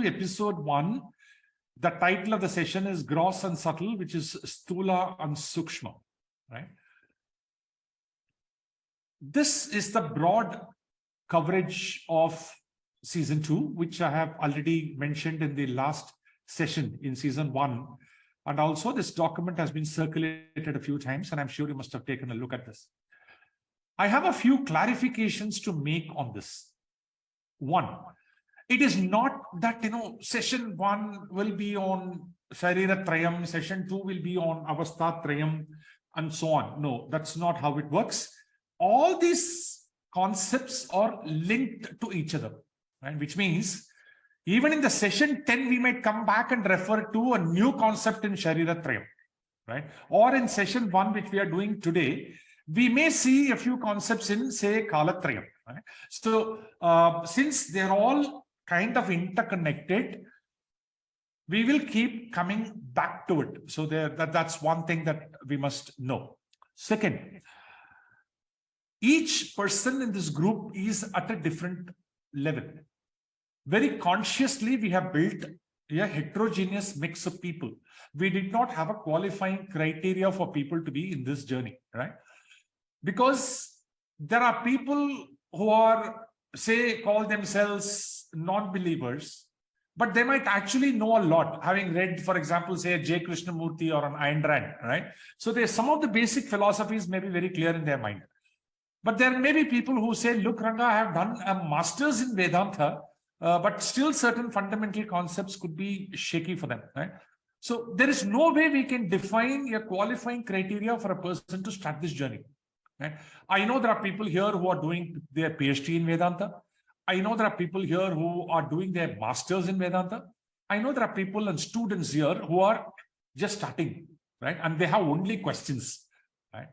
episode 1. The title of the session is Gross and Subtle, which is Stula and Sukshma, right? This is the broad coverage of season 2, which I have already mentioned in the last session in season 1. And also this document has been circulated a few times, and I'm sure you must have taken a look at this. I have a few clarifications to make on this. One, it is not that, session 1 will be on Sharira Trayam, session 2 will be on Avastha Trayam, and so on. No, that's not how it works. All these concepts are linked to each other, right? Which means even in the session 10, we might come back and refer to a new concept in Sharira Trayam, right? Or in session 1, which we are doing today, we may see a few concepts in, say, Kalatrayam, right? So, since they're all kind of interconnected, we will keep coming back to it. So that's one thing that we must know. Second, each person in this group is at a different level. Very consciously, we have built a heterogeneous mix of people. We did not have a qualifying criteria for people to be in this journey, right? Because there are people who are, say, call themselves non-believers, but they might actually know a lot, having read, for example, say, a J. Krishnamurti or an Ayn Rand, right? So there's some of the basic philosophies may be very clear in their mind. But there may be people who say, look, Ranga, I have done a master's in Vedanta, but still certain fundamental concepts could be shaky for them, right? So there is no way we can define a qualifying criteria for a person to start this journey. Right? I know there are people here who are doing their PhD in Vedanta. I know there are people here who are doing their masters in Vedanta. I know there are people and students here who are just starting, right? And they have only questions, right?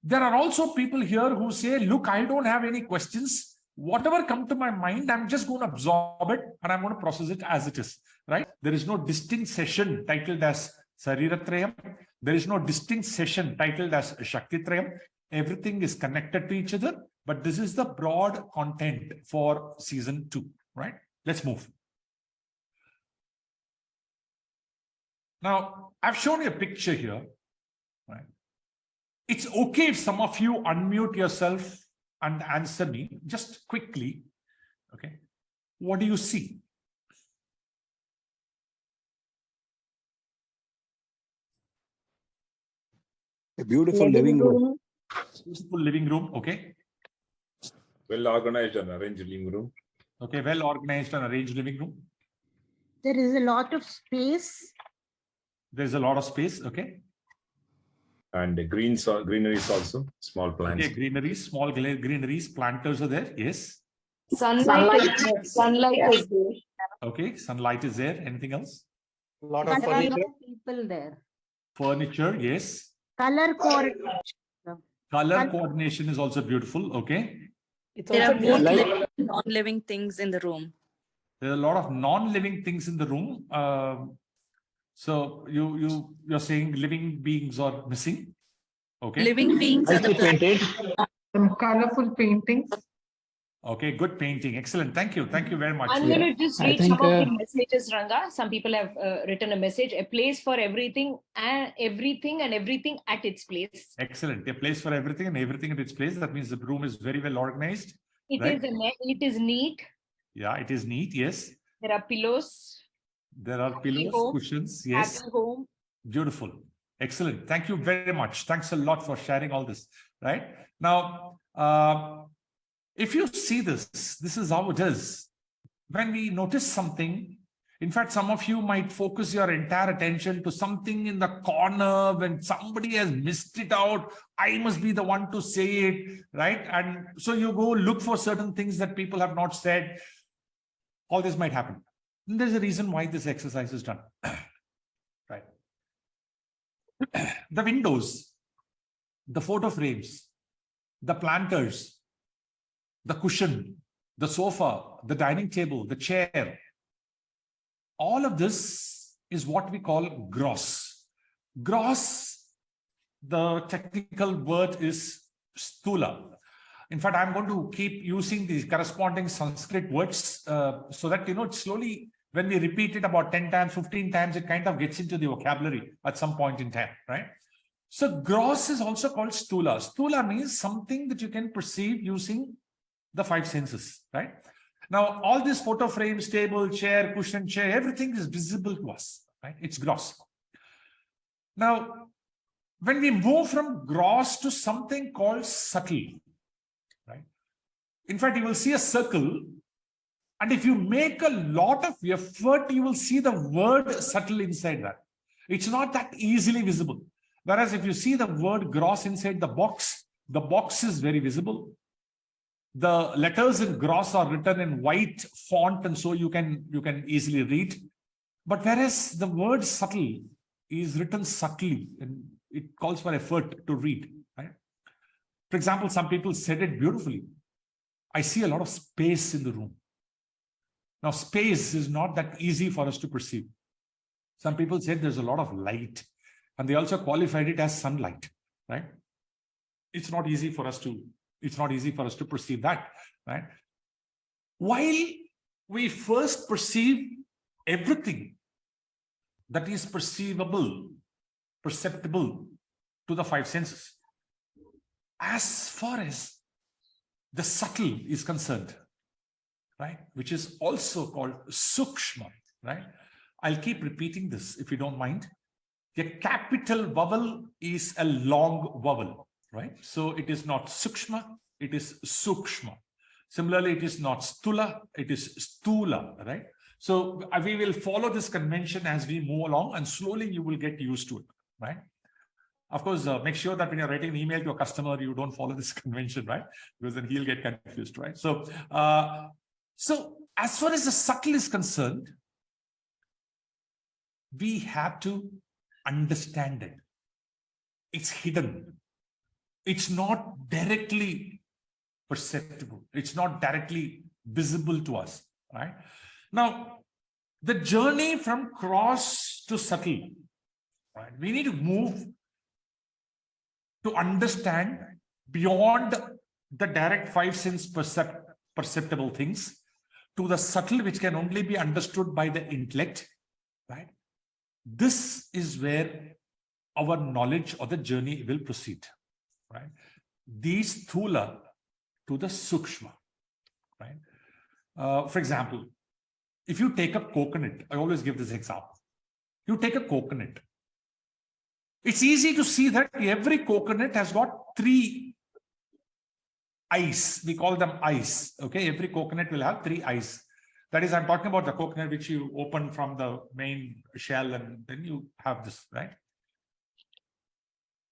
There are also people here who say, look, I don't have any questions. Whatever come to my mind, I'm just going to absorb it and I'm going to process it as it is, right? There is no distinct session titled as Sariratrayam. There is no distinct session titled as Shaktitrayam. Everything is connected to each other, but this is the broad content for season 2, right? Let's move. Now, I've shown you a picture here, right? It's okay if some of you unmute yourself and answer me just quickly, okay? What do you see? A beautiful living room. Beautiful living room, okay. Well organized and arranged living room. Okay, well organized and arranged living room. There is a lot of space. There's a lot of space, okay. And greeneries also, small plants. Okay, greeneries, small greeneries, planters are there, yes. Sunlight is there. Okay, sunlight is there. Anything else? A lot of furniture. People there. Furniture, yes. Color coordination. Color coordination is also beautiful, okay. There are both living and non-living things in the room. There are a lot of non-living things in the room. So you're saying living beings are missing, okay? Living beings are painted. Some colorful paintings. Okay, good painting. Excellent. Thank you. Thank you very much. I'm going to just read some of the messages, Ranga. Some people have written a message. A place for everything and everything at its place. Excellent. A place for everything and everything at its place. That means the room is very well organized. It is neat. Yeah, it is neat. Yes. There are pillows. There are pillows, cushions. Yes. Happy home. Beautiful. Excellent. Thank you very much. Thanks a lot for sharing all this. Right now, if you see this is how it is. When we notice something, in fact, some of you might focus your entire attention to something in the corner when somebody has missed it out. I must be the one to say it, right? And so you go look for certain things that people have not said. All this might happen. And there's a reason why this exercise is done, right? The windows, the photo frames, the planters, the cushion, the sofa, the dining table, the chair, all of this is what we call gross. Gross, the technical word is stula. In fact, I'm going to keep using these corresponding Sanskrit words so that, slowly When we repeat it about 10 times, 15 times, it kind of gets into the vocabulary at some point in time, right? So gross is also called stula. Stula means something that you can perceive using the five senses, right? Now, all these photo frames, table, chair, cushion, chair, everything is visible to us, right? It's gross. Now, when we move from gross to something called subtle, right? In fact, you will see a circle, and if you make a lot of effort, you will see the word subtle inside that. It's not that easily visible. Whereas if you see the word gross inside the box is very visible. The letters in gross are written in white font, and so you can easily read. But whereas the word subtle is written subtly, and it calls for effort to read, right? For example, some people said it beautifully. I see a lot of space in the room. Now, space is not that easy for us to perceive. Some people said there's a lot of light, and they also qualified it as sunlight, right? It's not easy for us to perceive that, right? While we first perceive everything that is perceivable, perceptible to the five senses, as far as the subtle is concerned, right, which is also called Sukshma, right? I'll keep repeating this if you don't mind. The capital vowel is a long vowel, right? So it is not Sukshma, it is Sukshma. Similarly, it is not Stula, it is Stula, right? So we will follow this convention as we move along, and slowly you will get used to it, right? Of course, make sure that when you're writing an email to a customer, you don't follow this convention, right? Because then he'll get confused, right? So, so as far as the subtle is concerned, we have to understand it. It's hidden. It's not directly perceptible. It's not directly visible to us, right? Now, the journey from cross to subtle, right? We need to move to understand beyond the direct five sense perceptible things to the subtle, which can only be understood by the intellect, right? This is where our knowledge or the journey will proceed, right? The Stula to the Sukshma, right? For example, if you take a coconut, I always give this example. You take a coconut. It's easy to see that every coconut has got three eyes. We call them eyes. Okay, every coconut will have three eyes. That is, I'm talking about the coconut which you open from the main shell, and then you have this, right?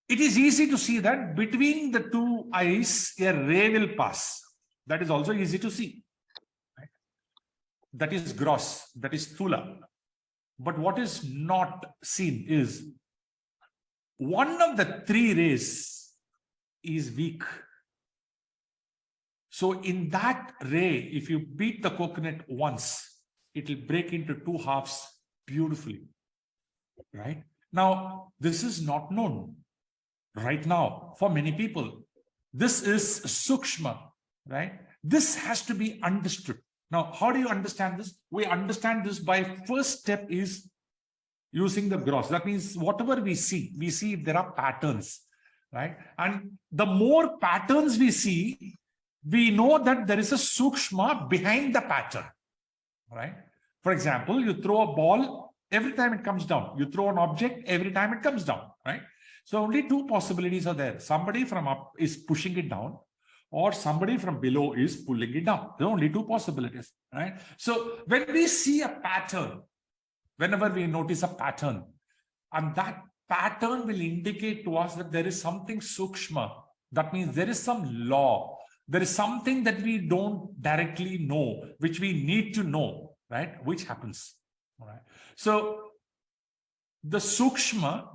It is easy to see that between the two eyes, a ray will pass. That is also easy to see. Right? That is gross. That is Stula. But what is not seen is one of the three rays is weak. So in that ray, if you beat the coconut once, it will break into two halves beautifully, right? Now, this is not known right now for many people. This is Sukshma, right? This has to be understood. Now, how do you understand this? We understand this by first step is using the gross. That means whatever we see if there are patterns, right? And the more patterns we see, we know that there is a Sukshma behind the pattern, right? For example, you throw a ball, every time it comes down. You throw an object, every time it comes down, right? So only two possibilities are there. Somebody from up is pushing it down, or somebody from below is pulling it down. There are only two possibilities, right? So when we see a pattern, whenever we notice a pattern, and that pattern will indicate to us that there is something Sukshma. That means there is some law. There is something that we don't directly know, which we need to know, right? Which happens, all right? So the Sukshma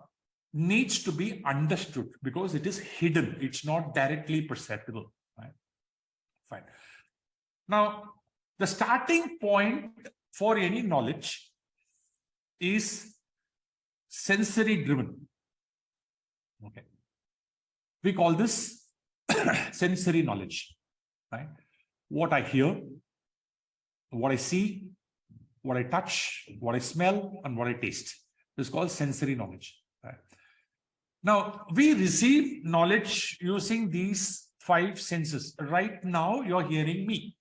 needs to be understood because it is hidden. It's not directly perceptible, right? Fine. Now, the starting point for any knowledge is sensory driven. Okay. We call this sensory knowledge, right? What I hear, what I see, what I touch, what I smell, and what I taste. This is called sensory knowledge. Right? Now, we receive knowledge using these 5 senses. Right now, you're hearing me,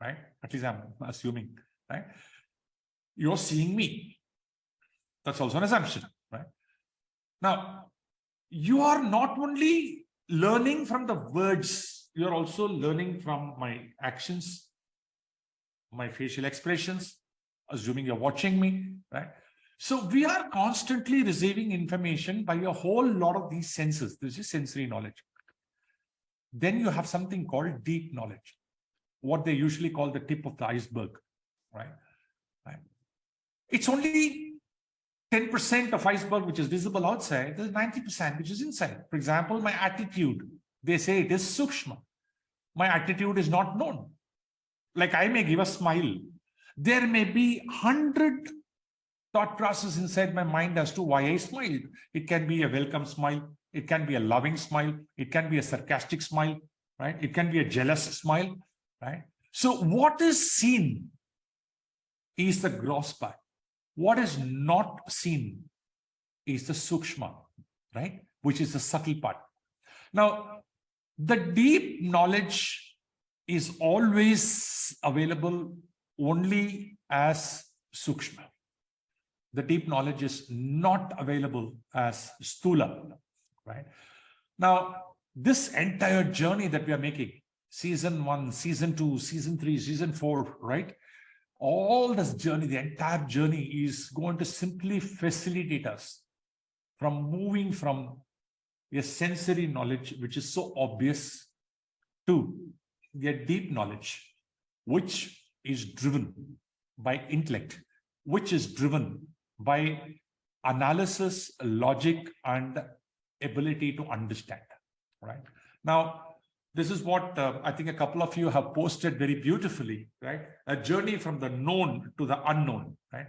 right? At least I'm assuming, right? You're seeing me. That's also an assumption, right? Now, you are not only learning from the words, you're also learning from my actions, my facial expressions, assuming you're watching me, right? So we are constantly receiving information by a whole lot of these senses. This is sensory knowledge. Then you have something called deep knowledge, what they usually call the tip of the iceberg, right? It's only 10% of iceberg which is visible outside. There's 90% which is inside. For example, my attitude, they say it is Sukshma. My attitude is not known. Like I may give a smile. There may be 100 thought process inside my mind as to why I smiled. It can be a welcome smile. It can be a loving smile. It can be a sarcastic smile, right? It can be a jealous smile, right? So what is seen is the gross part. What is not seen is the Sukshma, right? Which is the subtle part. Now, the deep knowledge is always available only as Sukshma. The deep knowledge is not available as Stula, right? Now, this entire journey that we are making, season 1, season 2, season 3, season 4, right? All this journey, the entire journey is going to simply facilitate us from moving from a sensory knowledge, which is so obvious, to a deep knowledge, which is driven by intellect, which is driven by analysis, logic, and ability to understand, right? Now, this is what I think a couple of you have posted very beautifully, right? A journey from the known to the unknown, right?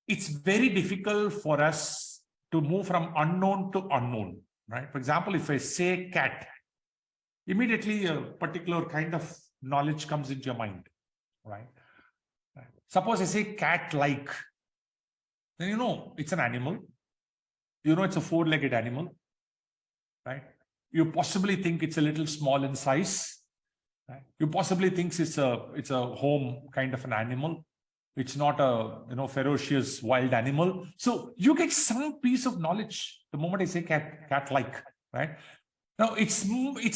It's very difficult for us to move from unknown to unknown, right? For example, if I say cat, immediately a particular kind of knowledge comes into your mind, right? Suppose I say cat-like, then you know it's an animal. You know it's a 4-legged animal, right? You possibly think it's a little small in size. Right? You possibly think it's a home kind of an animal. It's not a ferocious wild animal. So you get some piece of knowledge the moment I say cat-like, right? Now it's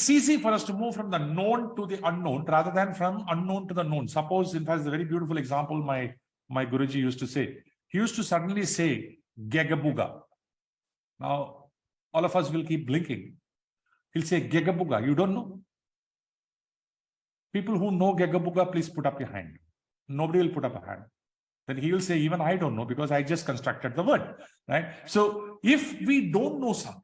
easy for us to move from the known to the unknown rather than from unknown to the known. Suppose, in fact, a very beautiful example my Guruji used to say. He used to suddenly say Gegabuga. Now all of us will keep blinking. He'll say Gegabuga. You don't know? People who know Gegabuga, please put up your hand. Nobody will put up a hand. Then he will say, even I don't know because I just constructed the word, right? So if we don't know something,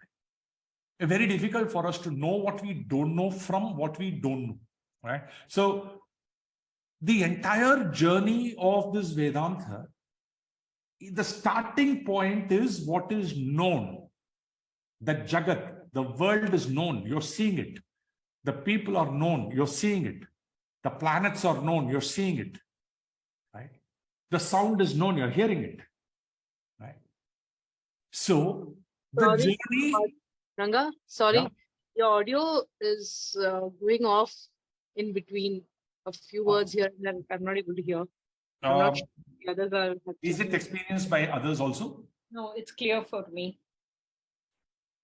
it's very difficult for us to know what we don't know from what we don't know, right? So the entire journey of this Vedanta, the starting point is what is known. The Jagat, the world is known, you're seeing it. The people are known, you're seeing it. The planets are known, you're seeing it, right? The sound is known, you're hearing it, right? So the journey... Ranga, sorry, Yeah. your audio is going off in between a few words here and then I'm not able to hear. I'm not sure the others are... Is it experienced by others also? No, it's clear for me.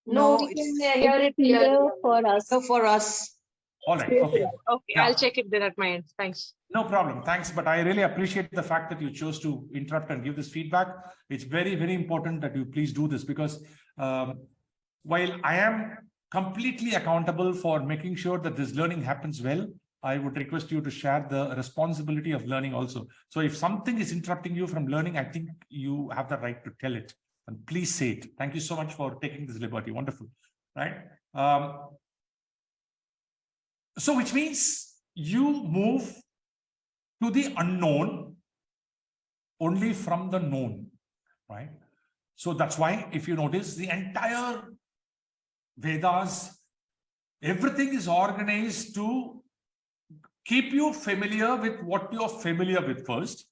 No, we can it's hear it clear for us. so for us. All right, okay. Okay, Yeah. I'll check it then at my end. Thanks. No problem. Thanks. But I really appreciate the fact that you chose to interrupt and give this feedback. It's very, very important that you please do this because while I am completely accountable for making sure that this learning happens well, I would request you to share the responsibility of learning also. So if something is interrupting you from learning, I think you have the right to tell it. And please say it. Thank you so much for taking this liberty. Wonderful. Right? So which means you move to the unknown only from the known, right? So that's why, if you notice, the entire Vedas, everything is organized to keep you familiar with what you're familiar with first,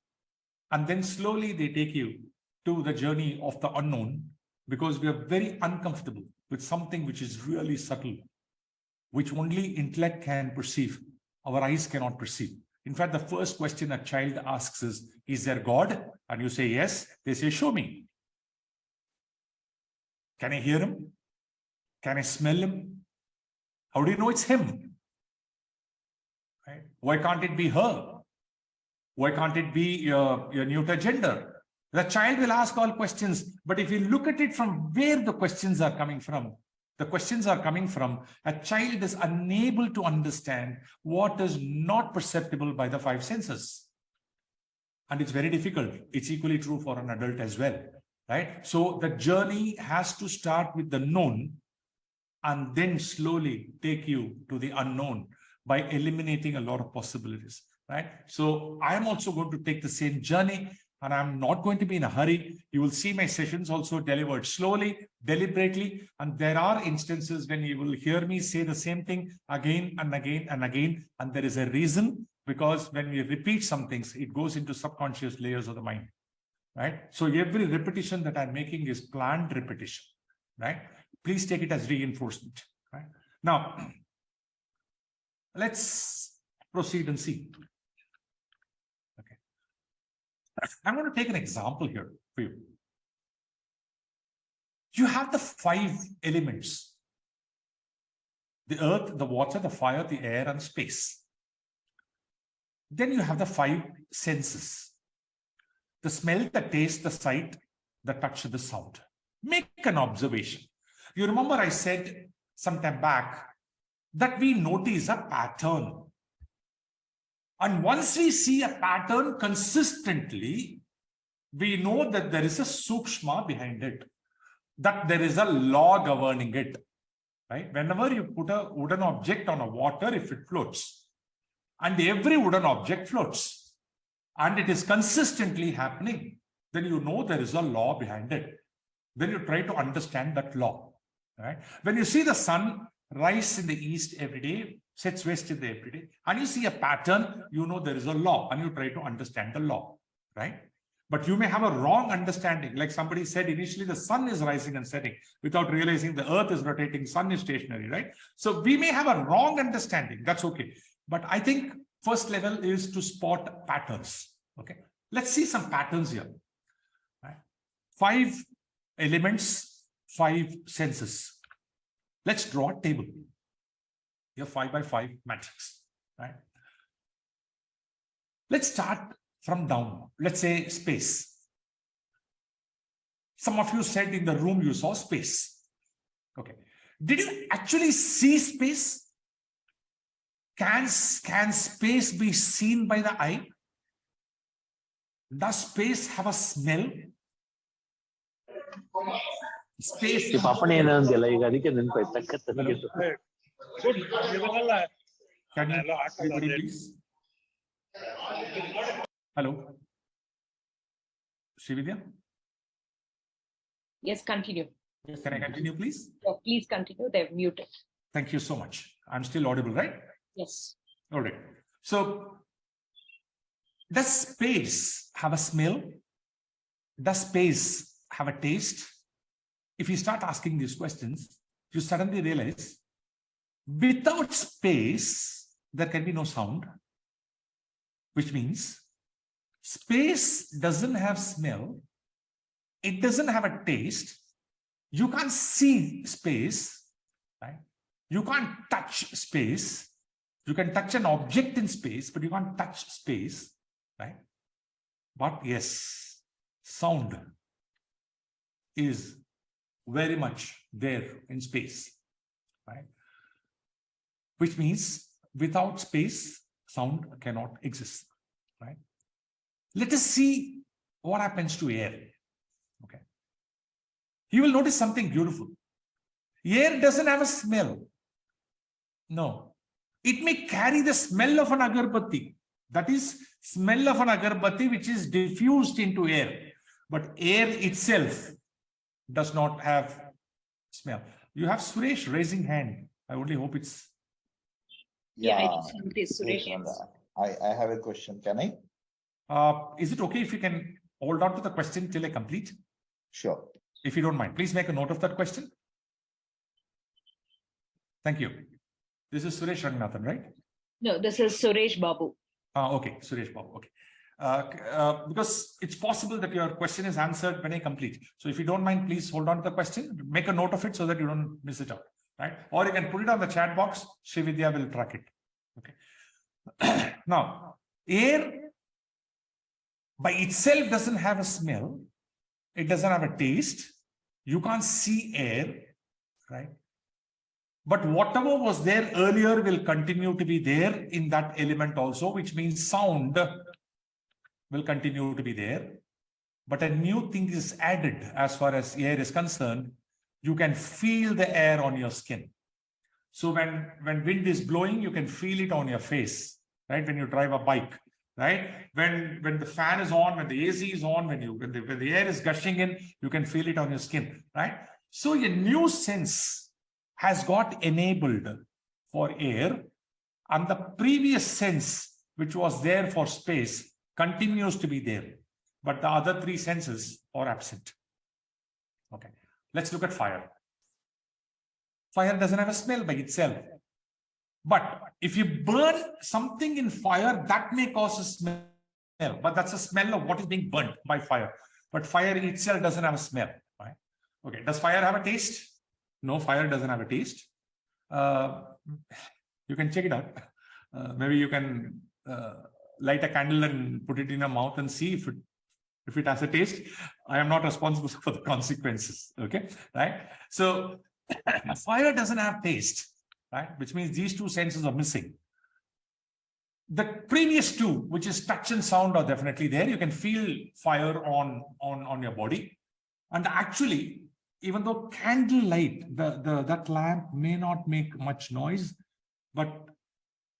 And then slowly they take you to the journey of the unknown, because we are very uncomfortable with something which is really subtle, which only intellect can perceive. Our eyes cannot perceive. In fact, the first question a child asks is there God? And you say yes. They say, show me. Can I hear him? Can I smell him? How do you know it's him? Right? Why can't it be her? Why can't it be your neuter gender? The child will ask all questions, but if you look at it from where the questions are coming from, the questions are coming from a child is unable to understand what is not perceptible by the five senses. And it's very difficult. It's equally true for an adult as well, right? So the journey has to start with the known and then slowly take you to the unknown by eliminating a lot of possibilities, right? So I'm also going to take the same journey, and I'm not going to be in a hurry. You will see my sessions also delivered slowly, deliberately, and there are instances when you will hear me say the same thing again and again and again, and there is a reason, because when we repeat some things, it goes into subconscious layers of the mind, right? So every repetition that I'm making is planned repetition, right? Please take it as reinforcement, right? Now, let's proceed and see. Okay. I'm going to take an example here for you. You have the five elements: the earth, the water, the fire, the air, and space. Then you have the five senses: the smell, the taste, the sight, the touch, the sound. Make an observation. You remember I said some time back that we notice a pattern. And once we see a pattern consistently, we know that there is a Sukshma behind it, that there is a law governing it, right? Whenever you put a wooden object on a water, if it floats, and every wooden object floats, and it is consistently happening, then you know there is a law behind it. Then you try to understand that law, right? When you see the sun rise in the east every day, sets west in the every day, and you see a pattern, you know there is a law, and you try to understand the law, right? But you may have a wrong understanding. Like somebody said, initially the sun is rising and setting without realizing the earth is rotating, sun is stationary, right? So we may have a wrong understanding. That's okay. But I think first level is to spot patterns. Okay. Let's see some patterns here. Right? Five elements, five senses. Let's draw a table. Here, 5 by 5 matrix. Right? Let's start from down. Let's say space. Some of you said in the room you saw space. Okay. Did you actually see space? Can space be seen by the eye? Does space have a smell? Space. Can you, everybody, please? Hello, Srividya? Yes, continue. Can I continue, please? Yeah, please continue. They're muted. Thank you so much. I'm still audible, right? Yes. All right. So, does space have a smell? Does space have a taste? If you start asking these questions, you suddenly realize without space, there can be no sound, which means space doesn't have smell. It doesn't have a taste. You can't see space, right? You can't touch space. You can touch an object in space, but you can't touch space, right? But yes, sound is very much there in space, right? Which means without space, sound cannot exist, right? Let us see what happens to air, okay? You will notice something beautiful. Air doesn't have a smell. No. It may carry the smell of an agarbatti. That is, smell of an agarbatti which is diffused into air. But air itself does not have smell. You have Suresh raising hand. I only hope it's... Yeah, I think it is Suresh. I have a question. Can I? Is it okay if you can hold on to the question till I complete? Sure. If you don't mind, please make a note of that question. Thank you. This is Suresh Ranganathan, right? No, this is Suresh Babu. Okay, Suresh Babu. Okay. Because it's possible that your question is answered when I complete. So if you don't mind, please hold on to the question, make a note of it so that you don't miss it out, right? Or you can put it on the chat box. Srividya will track it. Okay. Now, air by itself doesn't have a smell. It doesn't have a taste. You can't see air, right? But whatever was there earlier will continue to be there in that element also, which means sound will continue to be there. But a new thing is added as far as air is concerned. You can feel the air on your skin. So when wind is blowing, you can feel it on your face, right? When you drive a bike, right? When the fan is on, when the AC is on, when the air is gushing in, you can feel it on your skin, right? So a new sense has got enabled for air, and the previous sense, which was there for space, continues to be there, but the other three senses are absent. Okay, let's look at fire. Fire doesn't have a smell by itself, but if you burn something in fire, that may cause a smell, but that's a smell of what is being burnt by fire. But fire itself doesn't have a smell, right? Okay, does fire have a taste? No, fire doesn't have a taste. You can check it out. Maybe you can light a candle and put it in your mouth and see if it has a taste. I am not responsible for the consequences. Okay, right? So fire doesn't have taste, right? Which means these two senses are missing. The previous two, which is touch and sound, are definitely there. You can feel fire on your body, and actually, even though candlelight, that lamp may not make much noise, but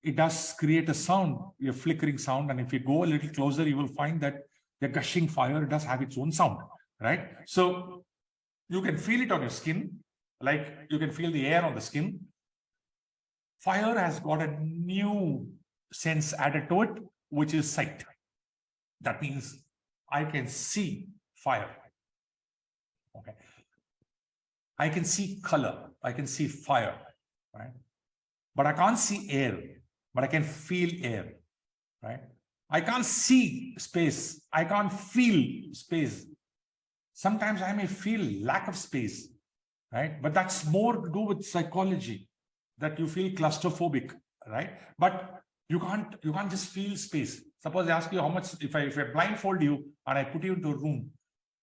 it does create a sound, a flickering sound. And if you go a little closer, you will find that the gushing fire does have its own sound, right? So you can feel it on your skin, like you can feel the air on the skin. Fire has got a new sense added to it, which is sight. That means I can see fire. Okay. I can see color, I can see fire, right? But I can't see air, but I can feel air, right? I can't see space, I can't feel space. Sometimes I may feel lack of space, right? But that's more to do with psychology, that you feel claustrophobic, right? But you can't just feel space. Suppose I ask you how much, if I blindfold you and I put you into a room,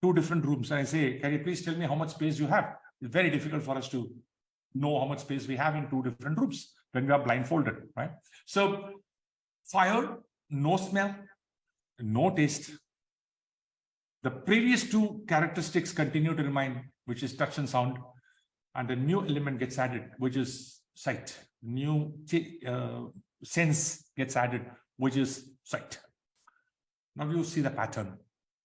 two different rooms, and I say, can you please tell me how much space you have? It's very difficult for us to know how much space we have in two different rooms when we are blindfolded, right? So fire, no smell, no taste. The previous two characteristics continue to remain, which is touch and sound, and a new element gets added, which is sight. New sense gets added, which is sight. Now you see the pattern.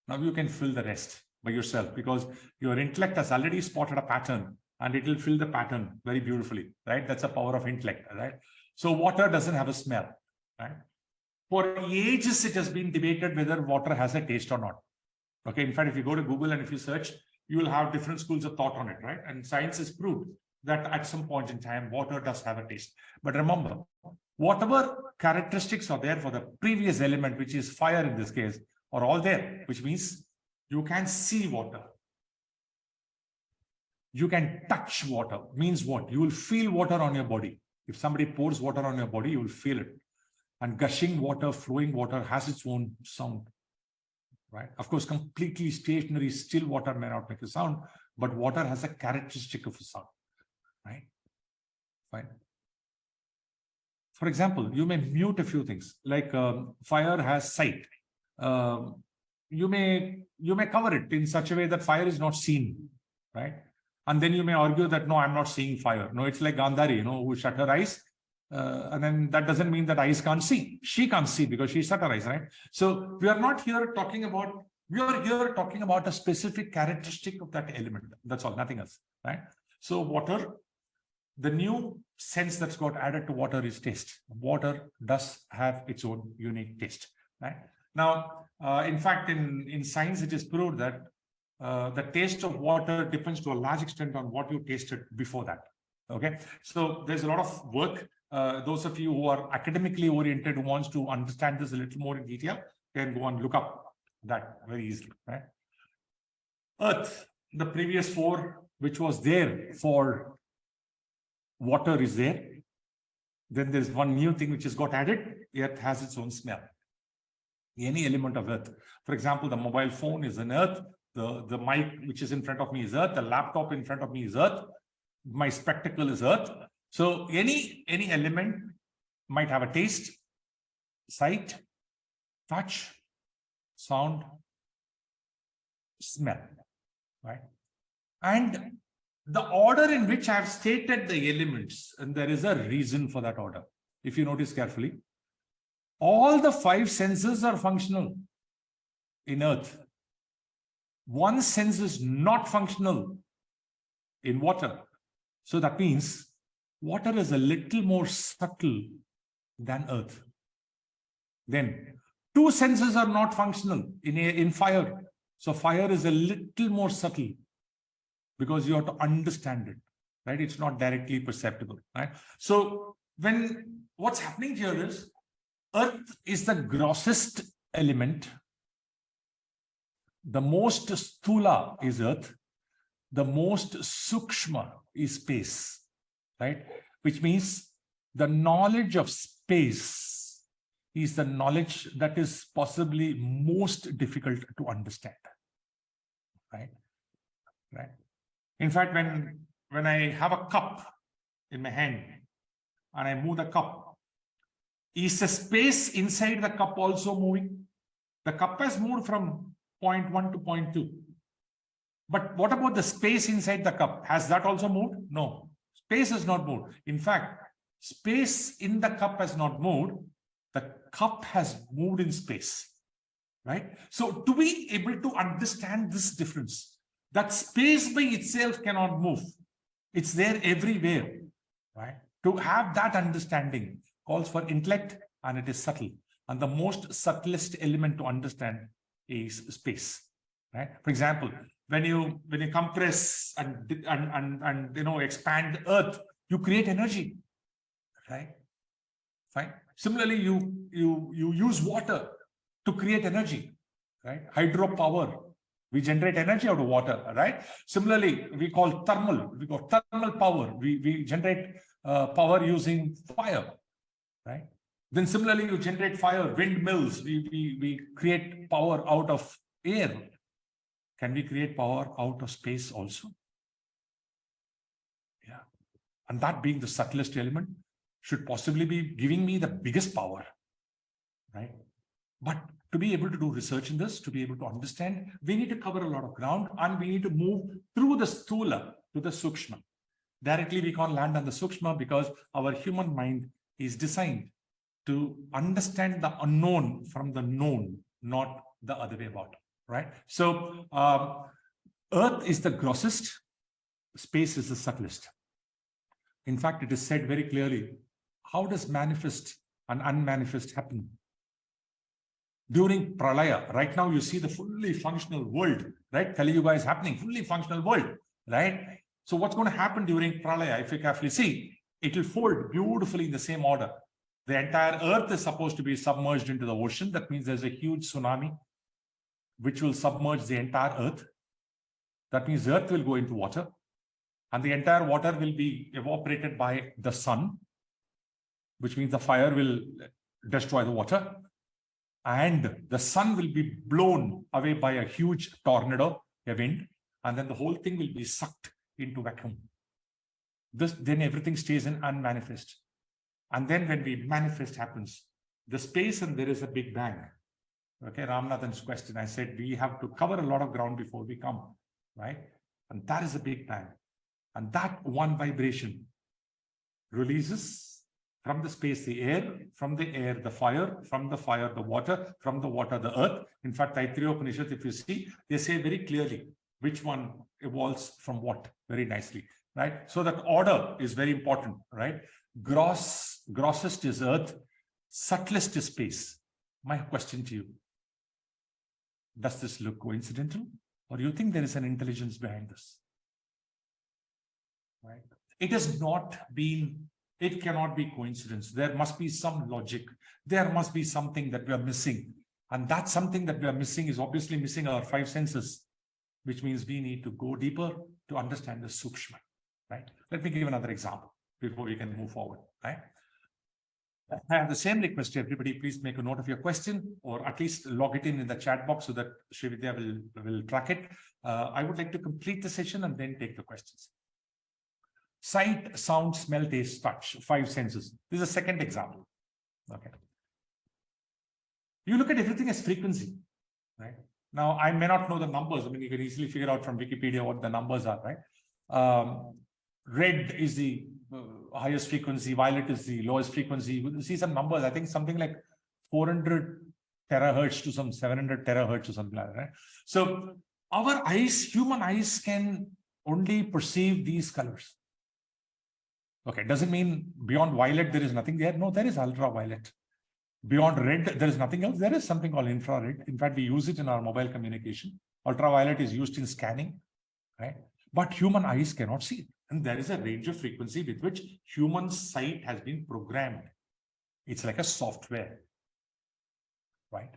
Now you can fill the rest by yourself, because your intellect has already spotted a pattern and it will fill the pattern very beautifully, right? That's the power of intellect, right? So water doesn't have a smell, right? For ages, it has been debated whether water has a taste or not. Okay, in fact, if you go to Google and if you search, you will have different schools of thought on it, right? And science has proved that at some point in time, water does have a taste. But remember, whatever characteristics are there for the previous element, which is fire in this case, are all there, which means you can see water. You can touch water. Means what? You will feel water on your body. If somebody pours water on your body, you will feel it. And gushing water, flowing water has its own sound, right? Of course, completely stationary, still water may not make a sound, but water has a characteristic of a sound, right? Fine. For example, you may mute a few things, like fire has sight. You may cover it in such a way that fire is not seen, right? And then you may argue that, no, I'm not seeing fire. No, it's like Gandhari, who shut her eyes. And then that doesn't mean that eyes can't see. She can't see because she shut her eyes, right? So we are not here talking about, we are here talking about a specific characteristic of that element. That's all, nothing else, right? So water, the new sense that's got added to water is taste. Water does have its own unique taste, right? Now, in fact, in science, it is proved that the taste of water depends to a large extent on what you tasted before that. Okay, so there's a lot of work. Those of you who are academically oriented, who wants to understand this a little more in detail, can go and look up that very easily. Right? Earth, the previous four, which was there for water, is there. Then there's one new thing which has got added. Earth has its own smell. Any element of earth. For example, the mobile phone is an earth. The mic which is in front of me is earth. The laptop in front of me is earth. My spectacle is earth. So any element might have a taste, sight, touch, sound, smell, right? And the order in which I have stated the elements, and there is a reason for that order. If you notice carefully, all the five senses are functional in earth. One sense is not functional in water. So that means water is a little more subtle than earth. Then two senses are not functional in fire. So fire is a little more subtle because you have to understand it, right? It's not directly perceptible, right? So what's happening here is earth is the grossest element. The most Stula is earth. The most Sukshma is space, right? Which means the knowledge of space is the knowledge that is possibly most difficult to understand, right? Right. In fact, when I have a cup in my hand and I move the cup, is the space inside the cup also moving? The cup has moved from point 1 to point 2. But what about the space inside the cup? Has that also moved? No. Space has not moved. In fact, space in the cup has not moved. The cup has moved in space, right? So to be able to understand this difference, that space by itself cannot move. It's there everywhere, right? To have that understanding calls for intellect, and it is subtle. And the most subtlest element to understand is space, right? For example, when you compress and expand earth, you create energy, right? Fine. Similarly, you use water to create energy, right? Hydropower. We generate energy out of water, right? Similarly, we call thermal power. We generate power using fire, right? Then similarly, you generate fire, windmills. We create power out of air. Can we create power out of space also? Yeah. And that being the subtlest element should possibly be giving me the biggest power, right? But to be able to do research in this, to be able to understand, we need to cover a lot of ground, and we need to move through the Stula to the Sukshma. Directly, we can't land on the Sukshma because our human mind is designed to understand the unknown from the known, not the other way about, right? So Earth is the grossest, space is the subtlest. In fact, it is said very clearly, how does manifest and unmanifest happen? During Pralaya, right now you see the fully functional world, right? Kali Yuga is happening, fully functional world, right? So what's going to happen during Pralaya, if you carefully see, it will fold beautifully in the same order. The entire earth is supposed to be submerged into the ocean. That means there's a huge tsunami which will submerge the entire earth. That means the earth will go into water, and the entire water will be evaporated by the sun, which means the fire will destroy the water, and the sun will be blown away by a huge tornado, a wind, and then the whole thing will be sucked into vacuum. Then everything stays in unmanifest. And then when we manifest happens, the space, and there is a big bang. Okay, Ramanathan's question, I said, we have to cover a lot of ground before we come, right? And that is a big bang. And that one vibration releases from the space, the air, from the air, the fire, from the fire, the water, from the water, the earth. In fact, Taittiriya Upanishad, if you see, they say very clearly which one evolves from what, very nicely, right? So that order is very important, right? Grossest is earth, subtlest is space. My question to you, Does this look coincidental? Or do you think there is an intelligence behind this? Right? It has not been, it cannot be coincidence. There must be some logic. There must be something that we are missing. And that something that we are missing is obviously missing our five senses, which means we need to go deeper to understand the Sukshma. Right? Let me give another example before we can move forward. Right? I have the same request to everybody. Please make a note of your question, or at least log it in the chat box so that Srividya will track it. I would like to complete the session and then take the questions. Sight, sound, smell, taste, touch, five senses. This is a second example. Okay. You look at everything as frequency, right? Now, I may not know the numbers. I mean, you can easily figure out from Wikipedia what the numbers are, right? Red is the highest frequency, violet is the lowest frequency. You see some numbers, I think something like 400 terahertz to some 700 terahertz or something like that, right? So our eyes, human eyes, can only perceive these colors. Okay, doesn't mean beyond violet there is nothing there. No, there is ultraviolet. Beyond red, there is nothing else. There is something called infrared. In fact, we use it in our mobile communication. Ultraviolet is used in scanning, right? But human eyes cannot see it. And there is a range of frequency with which human sight has been programmed. It's like a software, right?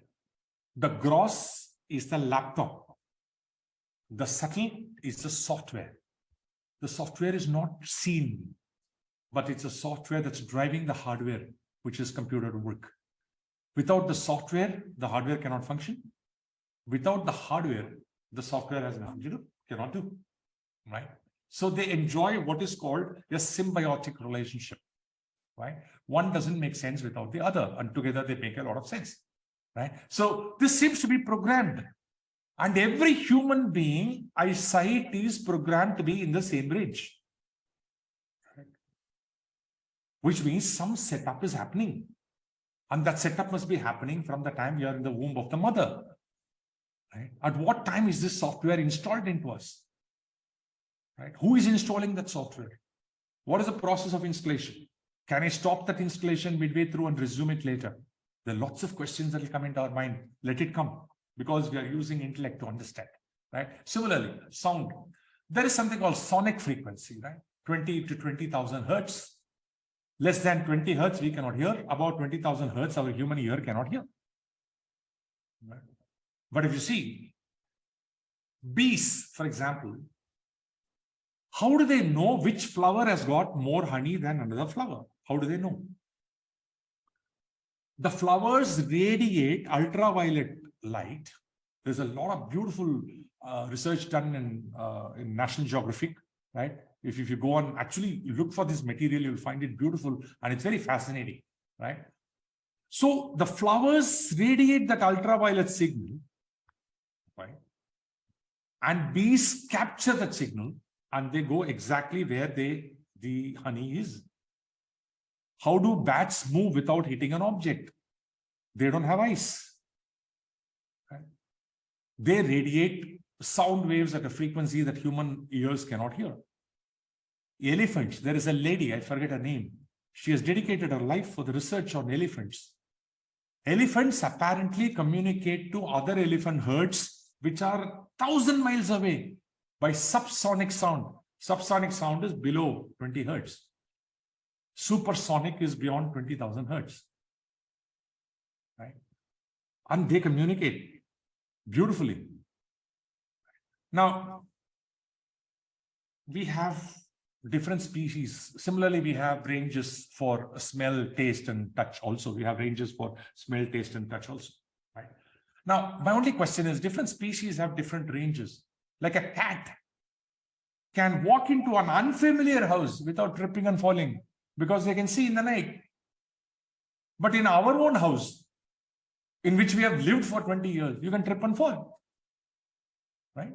The gross is the laptop. The subtle is the software. The software is not seen, but it's a software that's driving the hardware, which is computer to work. Without the software, the hardware cannot function. Without the hardware, the software has nothing to do, cannot do, right? So they enjoy what is called a symbiotic relationship, right? One doesn't make sense without the other, and together they make a lot of sense, right? So this seems to be programmed. And every human being, eyesight is programmed to be in the same range, right? Which means some setup is happening. And that setup must be happening from the time we are in the womb of the mother, right? At what time is this software installed into us? Right? Who is installing that software? What is the process of installation? Can I stop that installation midway through and resume it later? There are lots of questions that will come into our mind. Let it come, because we are using intellect to understand, right? Similarly, sound. There is something called sonic frequency, right? 20 to 20,000 hertz. Less than 20 hertz, we cannot hear. About 20,000 hertz, our human ear cannot hear. Right? But if you see, bees, for example, how do they know which flower has got more honey than another flower? How do they know? The flowers radiate ultraviolet light. There's a lot of beautiful research done in National Geographic, right? If you go on, actually look for this material, you'll find it beautiful and it's very fascinating, right? So the flowers radiate that ultraviolet signal, right? And bees capture that signal and they go exactly where the honey is. How do bats move without hitting an object? They don't have eyes. Right? They radiate sound waves at a frequency that human ears cannot hear. Elephants, there is a lady, I forget her name. She has dedicated her life for the research on elephants. Elephants apparently communicate to other elephant herds which are 1,000 miles away by subsonic sound. Subsonic sound is below 20 hertz. Supersonic is beyond 20,000 hertz. Right? And they communicate beautifully. Now, we have different species. Similarly, we have ranges for smell, taste, and touch also. We have ranges for smell, taste, and touch also. Right? Now, my only question is, different species have different ranges. Like a cat can walk into an unfamiliar house without tripping and falling because they can see in the night. But in our own house, in which we have lived for 20 years, you can trip and fall. Right?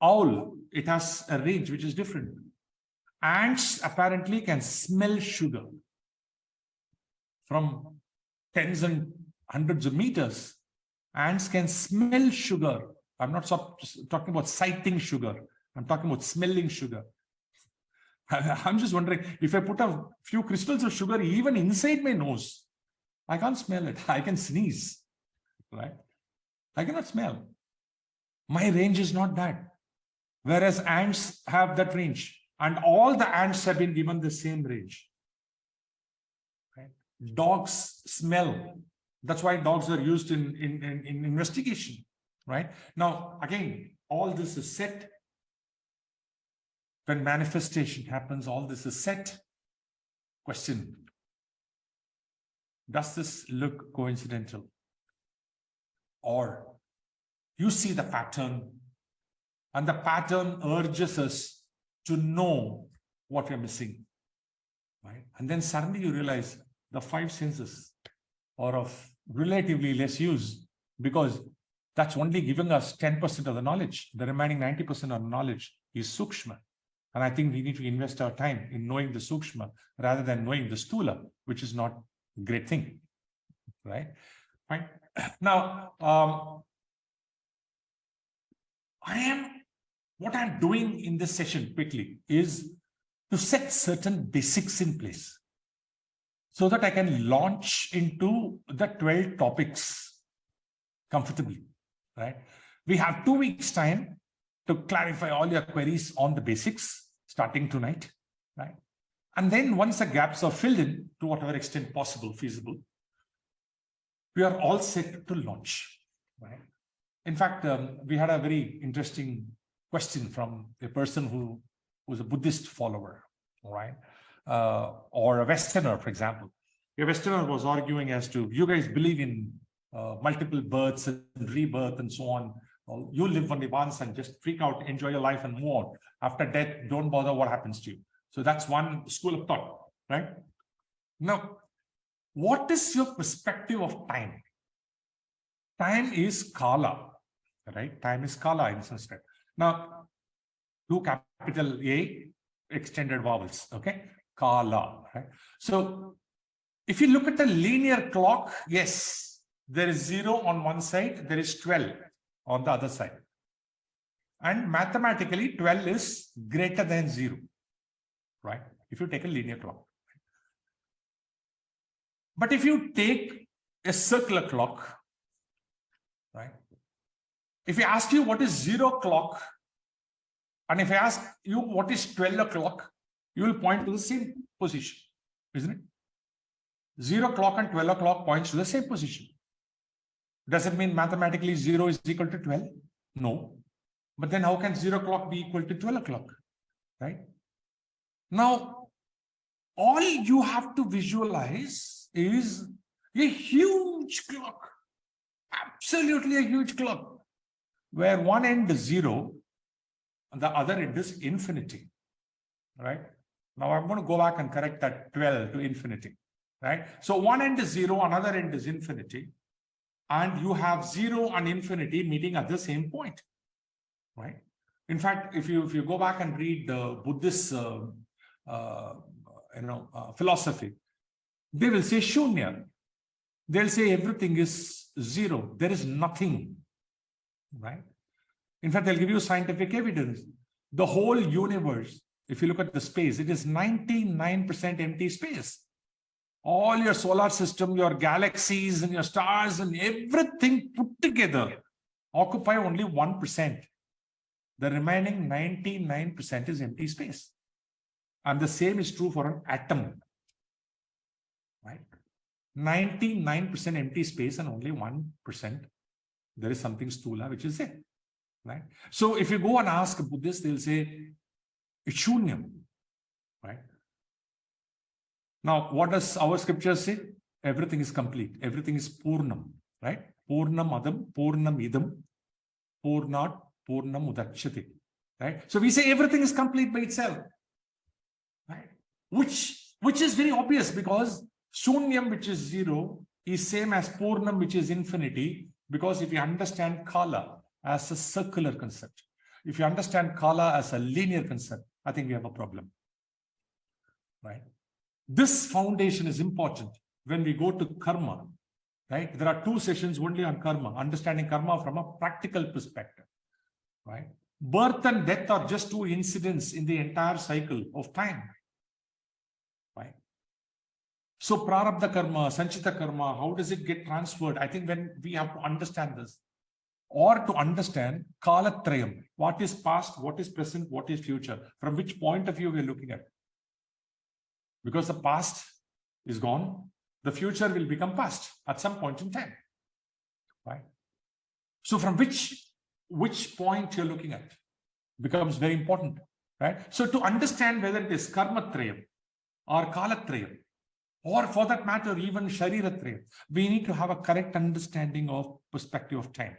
Owl, it has a range which is different. Ants apparently can smell sugar from tens and hundreds of meters. Ants can smell sugar. I'm not talking about sighting sugar. I'm talking about smelling sugar. I'm just wondering, if I put a few crystals of sugar even inside my nose, I can't smell it. I can sneeze. right? I cannot smell. My range is not that. Whereas ants have that range, and all the ants have been given the same range. Right? Dogs smell. That's why dogs are used in investigation. Right? Now, again, all this is set. When manifestation happens, all this is set. Question: does this look coincidental? Or you see the pattern, and the pattern urges us to know what we're missing, right? And then suddenly you realize the five senses are of relatively less use, because that's only giving us 10% of the knowledge. The remaining 90% of the knowledge is Sukshma. And I think we need to invest our time in knowing the Sukshma rather than knowing the Stula, which is not a great thing, right? Fine. Now, what I'm doing in this session quickly is to set certain basics in place so that I can launch into the 12 topics comfortably, right? We have 2 weeks time to clarify all your queries on the basics starting tonight, right? And then once the gaps are filled in to whatever extent possible, feasible, we are all set to launch, right? In fact, we had a very interesting question from a person who was a Buddhist follower, right? Or a Westerner, for example. A Westerner was arguing as to, you guys believe in multiple births and rebirth and so on. You live only once and just freak out, enjoy your life and move on. After death, don't bother what happens to you. So that's one school of thought, right? Now, what is your perspective of time? Time is Kala, right? Time is Kala in some sense. Now, do capital A, extended vowels, okay? Kala, right? So, if you look at the linear clock, yes, there is 0 on one side, there is 12 on the other side. And mathematically, 12 is greater than 0, right? If you take a linear clock. But if you take a circular clock, right? If I ask you what is 0 o'clock, and if I ask you what is 12 o'clock, you will point to the same position, isn't it? 0 o'clock and 12 o'clock points to the same position. Does it mean mathematically 0 is equal to 12? No. But then how can 0 o'clock be equal to 12 o'clock, right? Now, all you have to visualize is a huge clock, absolutely a huge clock, where one end is 0 and the other end is infinity, right? Now I'm going to go back and correct that 12 to infinity, right? So one end is 0, another end is infinity, and you have 0 and infinity meeting at the same point, right? In fact, if you go back and read the Buddhist philosophy, they will say shunya. They'll say everything is 0. There is nothing, right? In fact, they'll give you scientific evidence. The whole universe, if you look at the space, it is 99% empty space. All your solar system, your galaxies and your stars and everything put together occupy only 1%. The remaining 99% is empty space. And the same is true for an atom, right? 99% empty space and only 1%. There is something Stula, which is it, right? So if you go and ask a Buddhist, they'll say, it's shunyam, right? Now, what does our scripture say? Everything is complete. Everything is purnam, right? Purnam adam, purnam idam, purnat, purnam udachyate, right? So we say everything is complete by itself, right? Which is very obvious, because shunyam, which is 0, is same as purnam, which is infinity, because if you understand Kala as a circular concept, if you understand Kala as a linear concept, I think we have a problem, right? This foundation is important when we go to karma, right? There are 2 sessions only on karma, understanding karma from a practical perspective, right? Birth and death are just 2 incidents in the entire cycle of time, right? So prarabdha karma, sanchita karma, how does it get transferred? I think when we have to understand this, or to understand kalatrayam, what is past, what is present, what is future, from which point of view we are looking at. Because the past is gone, the future will become past at some point in time, right? So from which point you're looking at becomes very important, right? So to understand whether it is karmatrayam or kalatrayam, or for that matter, even shariratrayam, we need to have a correct understanding of perspective of time.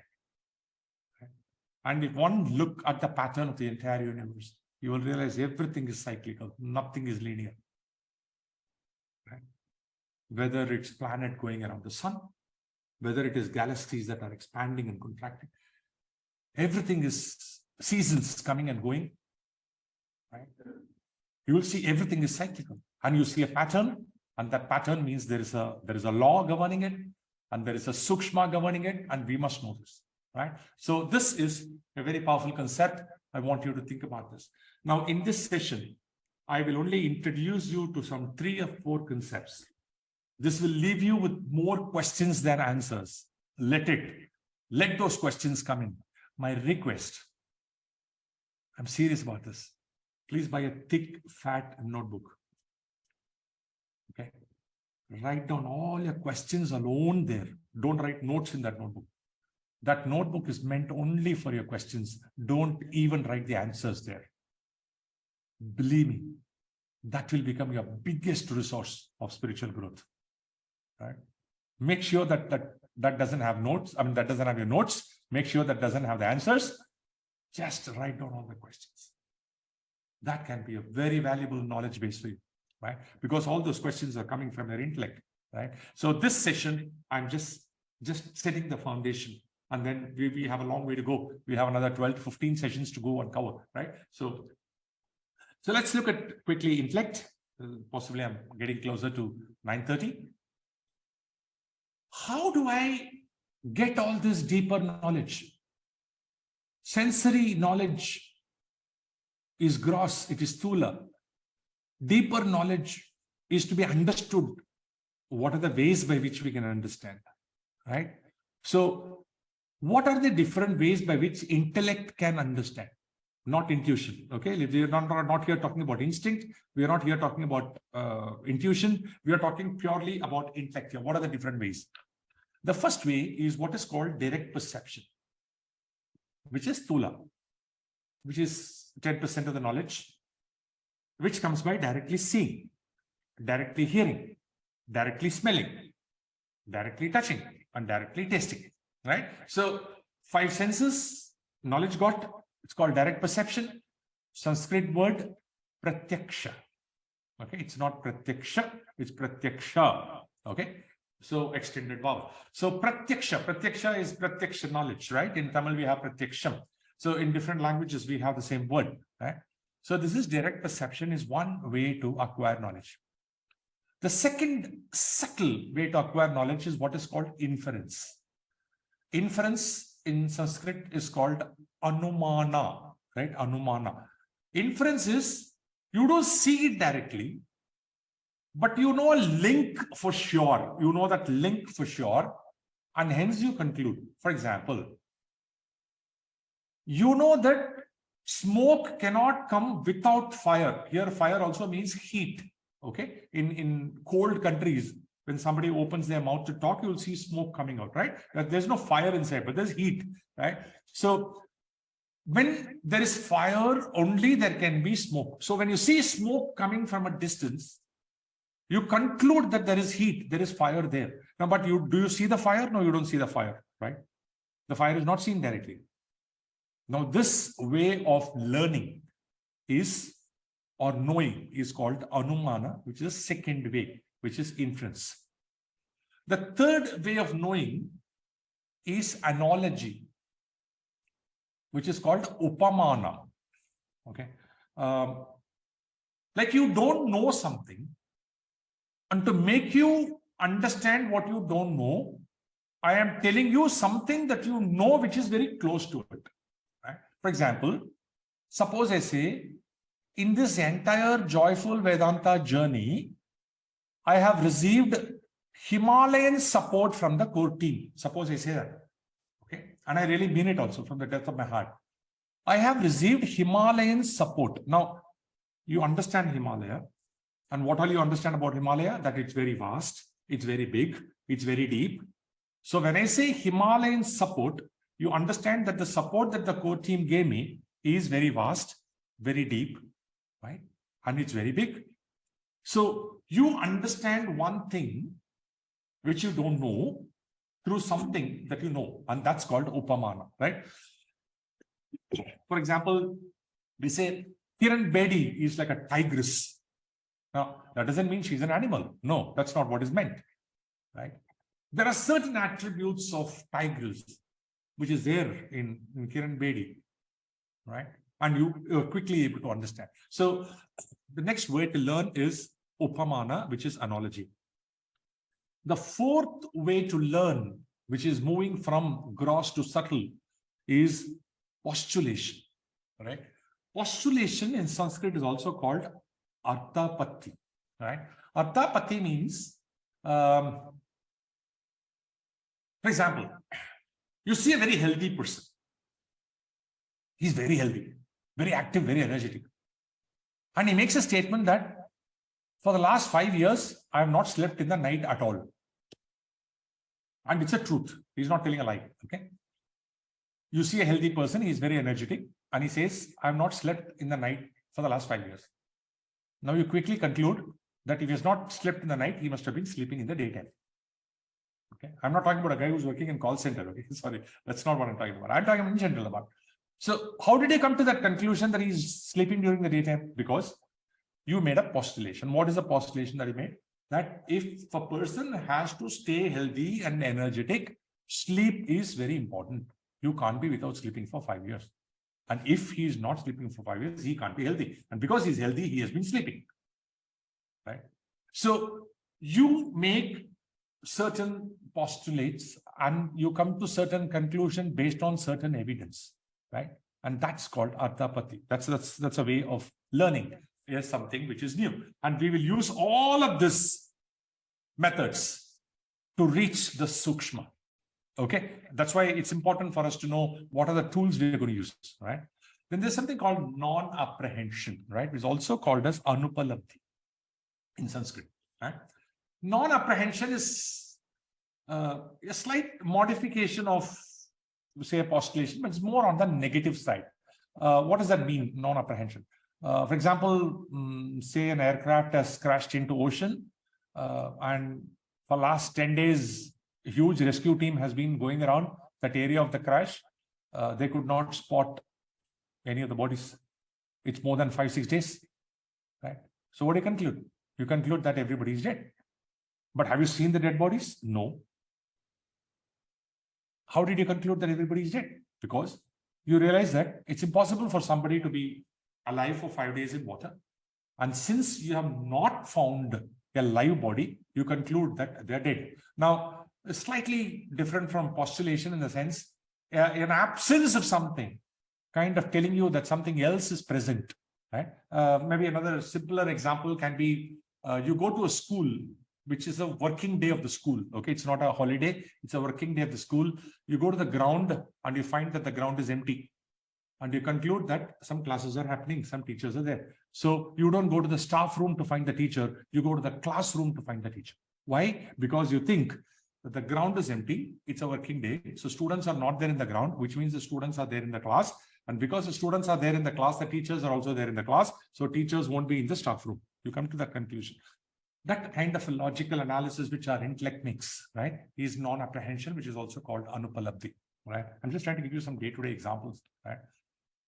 And if one look at the pattern of the entire universe, you will realize everything is cyclical, nothing is linear. Right? Whether it's planet going around the sun, whether it is galaxies that are expanding and contracting, everything is seasons coming and going. Right? You will see everything is cyclical, and you see a pattern, and that pattern means there is a law governing it, and there is a Sukshma governing it, and we must know this. Right? So this is a very powerful concept. I want you to think about this. Now, in this session, I will only introduce you to some 3 or 4 concepts. This will leave you with more questions than answers. Let those questions come in. My request, I'm serious about this. Please buy a thick, fat notebook. Okay. Write down all your questions alone there. Don't write notes in that notebook. That notebook is meant only for your questions. Don't even write the answers there. Believe me, that will become your biggest resource of spiritual growth. Right? Make sure that doesn't have notes. I mean, that doesn't have your notes. Make sure that doesn't have the answers. Just write down all the questions. That can be a very valuable knowledge base for you, right? Because all those questions are coming from your intellect, right? So this session, I'm just setting the foundation. And then we have a long way to go. We have another 12 to 15 sessions to go and cover, right? So let's look at quickly intellect. Possibly I'm getting closer to 9:30. How do I get all this deeper knowledge? Sensory knowledge is gross, it is Stula. Deeper knowledge is to be understood. What are the ways by which we can understand, right? So what are the different ways by which intellect can understand? Not intuition, okay? We are not here talking about instinct. We are not here talking about intuition. We are talking purely about intellect here. What are the different ways? The first way is what is called direct perception, which is Stula, which is 10% of the knowledge, which comes by directly seeing, directly hearing, directly smelling, directly touching, and directly tasting, right? So 5 senses, knowledge got, it's called direct perception. Sanskrit word pratyaksha. Okay, it's not pratyaksha, it's pratyaksha. Okay, so extended vowel. So pratyaksha is pratyaksha knowledge, right? In Tamil we have pratyaksham. So in different languages we have the same word, right? So this is direct perception is one way to acquire knowledge. The second subtle way to acquire knowledge is what is called inference. Inference in Sanskrit is called anumana, right? Anumana. Inference is you don't see it directly, but you know a link for sure. You know that link for sure, and hence you conclude. For example, you know that smoke cannot come without fire. Here, fire also means heat. Okay, in cold countries, when somebody opens their mouth to talk, you'll see smoke coming out, right? There's no fire inside, but there's heat, right? So when there is fire, only there can be smoke. So when you see smoke coming from a distance, you conclude that there is heat, there is fire there. Now, but do you see the fire? No, you don't see the fire, right? The fire is not seen directly. Now, this way of learning is, or knowing, is called anumana, which is second way, which is inference. The third way of knowing is analogy, which is called upamana. Okay. Like you don't know something, and to make you understand what you don't know, I am telling you something that you know, which is very close to it. Right? For example, suppose I say, in this entire joyful Vedanta journey, I have received Himalayan support from the core team. Suppose I say that. Okay. And I really mean it also from the depth of my heart. I have received Himalayan support. Now, you understand Himalaya. And what all you understand about Himalaya? That it's very vast, it's very big, it's very deep. So when I say Himalayan support, you understand that the support that the core team gave me is very vast, very deep, right? And it's very big. So you understand one thing which you don't know through something that you know, and that's called upamana, right? For example, we say Kiran Bedi is like a tigress. Now, that doesn't mean she's an animal. No, that's not what is meant, right? There are certain attributes of tigers which is there in Kiran Bedi, right? And you are quickly able to understand. So the next way to learn is upamana, which is analogy. The fourth way to learn, which is moving from gross to subtle, is postulation, right? Postulation in Sanskrit is also called arthapatti, right? Arthapatti means, for example, you see a very healthy person. He's very healthy, very active, very energetic. And he makes a statement that for the last 5 years, I have not slept in the night at all. And it's a truth. He's not telling a lie, okay? You see a healthy person, he's very energetic, and he says, I have not slept in the night for the last 5 years. Now you quickly conclude that if he has not slept in the night, he must have been sleeping in the daytime. Okay, I'm not talking about a guy who's working in call center. Okay, sorry, that's not what I'm talking about. I'm talking in general about. So how did he come to that conclusion that he's sleeping during the daytime? Because you made a postulation. What is the postulation that he made? That if a person has to stay healthy and energetic, sleep is very important. You can't be without sleeping for 5 years. And if he is not sleeping for 5 years, he can't be healthy. And because he's healthy, he has been sleeping. Right? So you make certain postulates and you come to certain conclusion based on certain evidence. Right? And that's called arthapatti. That's a way of learning. Here's something which is new. And we will use all of these methods to reach the Sukshma. Okay, that's why it's important for us to know what are the tools we're going to use, right? Then there's something called non-apprehension, right? It's also called as anupalabdhi in Sanskrit, right? Non-apprehension is a slight modification of, say, a postulation, but it's more on the negative side. What does that mean, non-apprehension? For example, say an aircraft has crashed into ocean, and for last 10 days, a huge rescue team has been going around that area of the crash. They could not spot any of the bodies. It's more than 5-6 days, right? So what do you conclude? You conclude that everybody is dead. But have you seen the dead bodies? No. How did you conclude that everybody is dead? Because you realize that it's impossible for somebody to be alive for 5 days in water. And since you have not found a live body, you conclude that they're dead. Now, it's slightly different from postulation in the sense, an absence of something kind of telling you that something else is present, right? Maybe another simpler example can be, you go to a school, which is a working day of the school. Okay, it's not a holiday, it's a working day of the school. You go to the ground and you find that the ground is empty. And you conclude that some classes are happening, some teachers are there. So you don't go to the staff room to find the teacher, you go to the classroom to find the teacher. Why? Because you think that the ground is empty, it's a working day. So students are not there in the ground, which means the students are there in the class. And because the students are there in the class, the teachers are also there in the class. So teachers won't be in the staff room. You come to that conclusion. That kind of a logical analysis, which our intellect makes, right, is non-apprehension, which is also called anupalabdhi, right? I'm just trying to give you some day-to-day examples, right?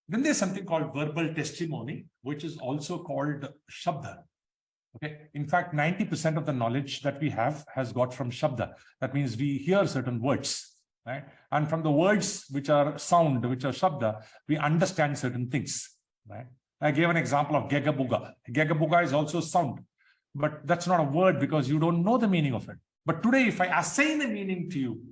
Then there's something called verbal testimony, which is also called shabda. Okay. In fact, 90% of the knowledge that we have has got from shabda. That means we hear certain words, right? And from the words which are sound, which are shabda, we understand certain things, right? I gave an example of gegabuga. Gegabuga is also sound, but that's not a word because you don't know the meaning of it. But today, if I assign a meaning to you,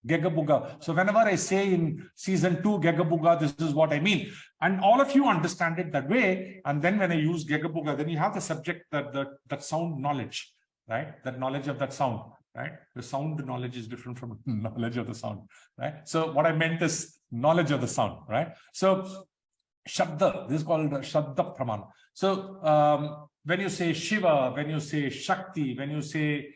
gegabuga. So whenever I say in season 2, gegabuga, this is what I mean. And all of you understand it that way. And then when I use gegabuga, then you have the subject, that sound knowledge. right? That knowledge of that sound, right? The sound knowledge is different from knowledge of the sound, right? So what I meant is knowledge of the sound, right? So Shabda, this is called Shabda Pramana. So when you say Shiva, when you say Shakti, when you say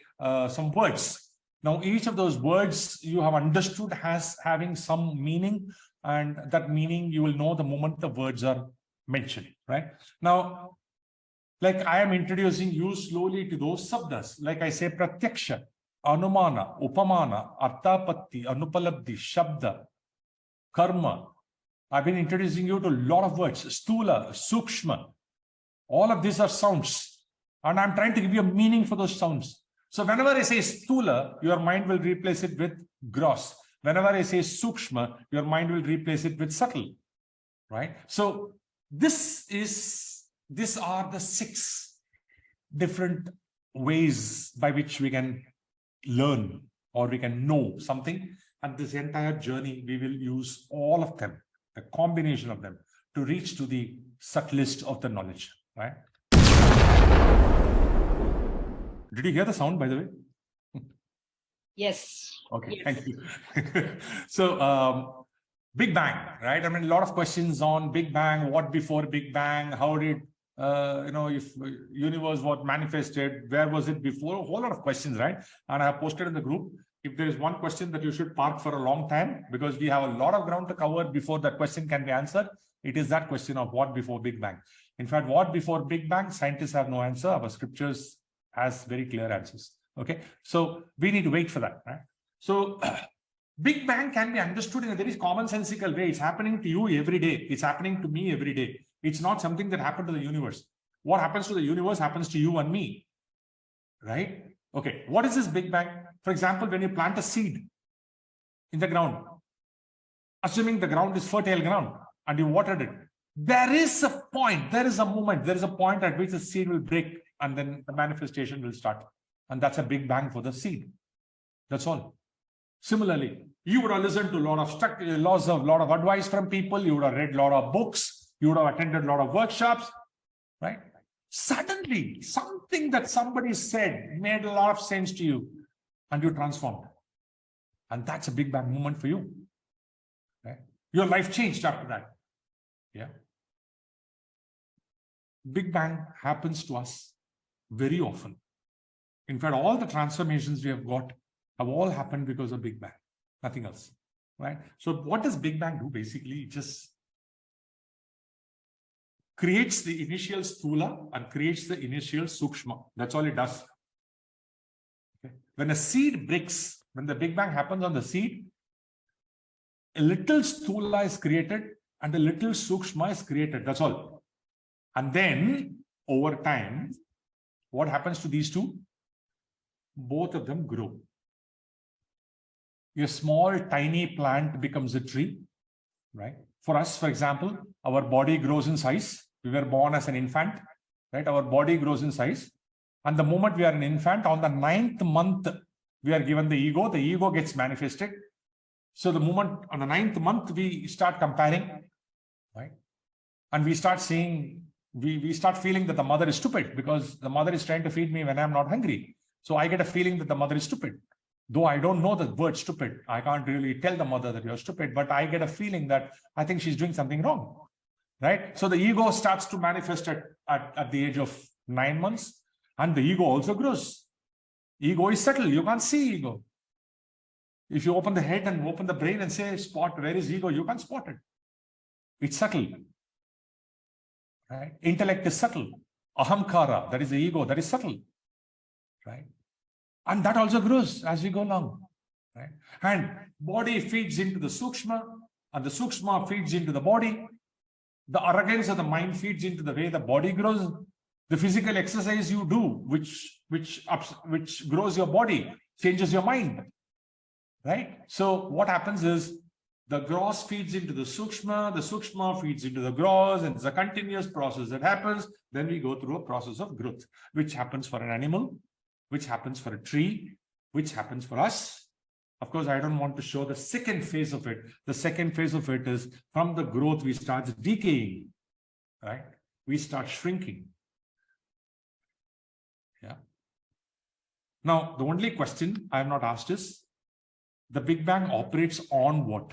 some words, now each of those words you have understood as having some meaning, and that meaning you will know the moment the words are mentioned, right? Now, like I am introducing you slowly to those sabdas, like I say Pratyaksha, Anumana, Upamana, Arthapatti, Anupalabdhi, Shabda, Karma. I've been introducing you to a lot of words, Stula, Sukshma. All of these are sounds, and I'm trying to give you a meaning for those sounds. So whenever I say Stula, your mind will replace it with gross. Whenever I say Sukshma, your mind will replace it with subtle, right? So these are the 6 different ways by which we can learn or we can know something. And this entire journey, we will use all of them, a combination of them, to reach to the subtlest of the knowledge, right? Did you hear the sound, by the way? Yes. Okay, Yes. thank you. So, Big Bang, right? I mean, a lot of questions on Big Bang, what before Big Bang, how did, if universe was manifested, where was it before? A whole lot of questions, right? And I have posted in the group. If there is one question that you should park for a long time, because we have a lot of ground to cover before that question can be answered, it is that question of what before Big Bang. In fact, what before Big Bang, scientists have no answer. Our scriptures has very clear answers. Okay, so we need to wait for that, right? So Big Bang can be understood in a very commonsensical way. It's happening to you every day. It's happening to me every day. It's not something that happened to the universe. What happens to the universe happens to you and me, right? Okay, what is this Big Bang? For example, when you plant a seed in the ground, assuming the ground is fertile ground and you watered it, there is a point, there is a moment, there is a point at which the seed will break and then the manifestation will start. And that's a Big Bang for the seed. That's all. Similarly, you would have listened to a lot of advice from people. You would have read a lot of books. You would have attended a lot of workshops, right? Suddenly, something that somebody said made a lot of sense to you and you transformed. And that's a Big Bang moment for you. Right? Your life changed after that. Yeah. Big Bang happens to us very often. In fact, all the transformations we have got have all happened because of Big Bang, nothing else, right? So what does Big Bang do? Basically, it just creates the initial Stula and creates the initial Sukshma. That's all it does. Okay. When a seed breaks, when the Big Bang happens on the seed, a little Stula is created and a little Sukshma is created. That's all. And then, over time, what happens to these two? Both of them grow. A small, tiny plant becomes a tree, right? For us, for example, our body grows in size. We were born as an infant, right? Our body grows in size. And the moment we are an infant, on the 9th month, we are given the ego gets manifested. So the moment on the 9th month, we start comparing, right? And we start seeing, we start feeling that the mother is stupid because the mother is trying to feed me when I'm not hungry. So I get a feeling that the mother is stupid. Though I don't know the word stupid, I can't really tell the mother that you're stupid, but I get a feeling that I think she's doing something wrong, right? So the ego starts to manifest at the age of 9 months, and the ego also grows. Ego is subtle. You can't see ego. If you open the head and open the brain and say, spot, where is ego? You can't spot it. It's subtle, right? Intellect is subtle. Ahamkara, that is the ego, that is subtle, right? And that also grows as we go along, right? And body feeds into the Sukshma, and the Sukshma feeds into the body. The arrogance of the mind feeds into the way the body grows. The physical exercise you do, which grows your body, changes your mind, right? So what happens is the gross feeds into the Sukshma feeds into the gross, and it's a continuous process that happens. Then we go through a process of growth, which happens for an animal, which happens for a tree, which happens for us. Of course, I don't want to show the second phase of it. The second phase of it is from the growth, we start decaying, right? We start shrinking. Yeah. Now, the only question I have not asked is, the Big Bang operates on what?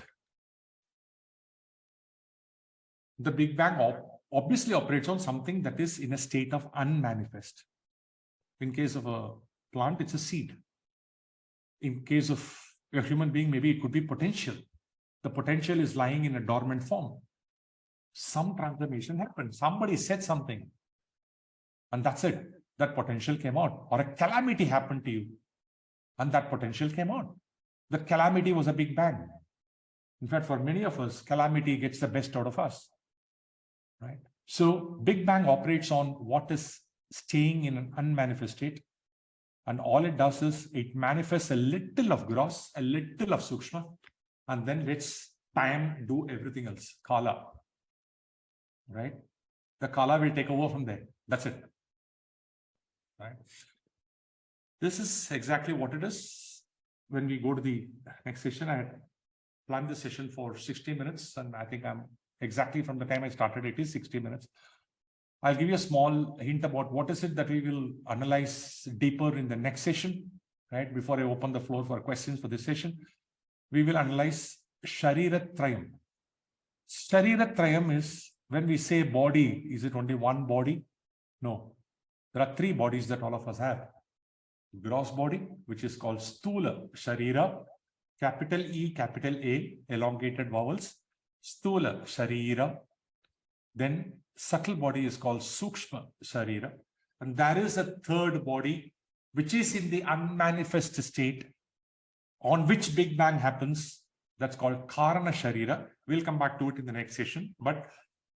The Big Bang obviously operates on something that is in a state of unmanifest. In case of a plant, it's a seed. In case of a human being, maybe it could be potential. The potential is lying in a dormant form. Some transformation happened. Somebody said something. And that's it. That potential came out. Or a calamity happened to you. And that potential came out. The calamity was a Big Bang. In fact, for many of us, calamity gets the best out of us. Right? So Big Bang operates on what is staying in an unmanifest state. And all it does is it manifests a little of gross, a little of Sukshma, and then lets time do everything else. Kala. Right? The Kala will take over from there. That's it. Right? This is exactly what it is. When we go to the next session, I had planned this session for 60 minutes, and I think I'm exactly from the time I started, it is 60 minutes. I'll give you a small hint about what is it that we will analyze deeper in the next session, right? Before I open the floor for questions for this session, we will analyze Shariratrayam. Shariratrayam is, when we say body, is it only one body? No. There are three bodies that all of us have. Gross body, which is called Stula, Sharira, capital E, capital A, elongated vowels, Stula, Sharira. Then subtle body is called Sukshma, Sharira. And there is a third body, which is in the unmanifest state, on which Big Bang happens. That's called Karana Sharira. We'll come back to it in the next session. But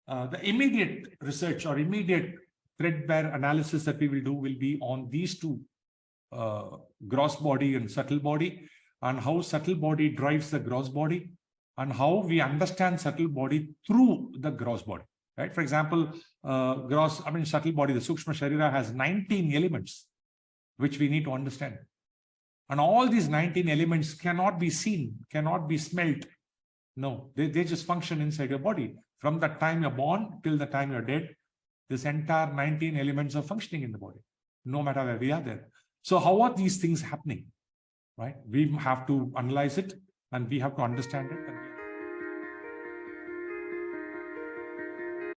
the immediate research or immediate threadbare analysis that we will do will be on these two, gross body and subtle body, and how subtle body drives the gross body, and how we understand subtle body through the gross body. Right? For example, subtle body, the Sukshma Sharira has 19 elements, which we need to understand. And all these 19 elements cannot be seen, cannot be smelt. No, they just function inside your body. From the time you're born till the time you're dead, this entire 19 elements are functioning in the body, no matter where we are there. So how are these things happening? Right? We have to analyze it, and we have to understand it.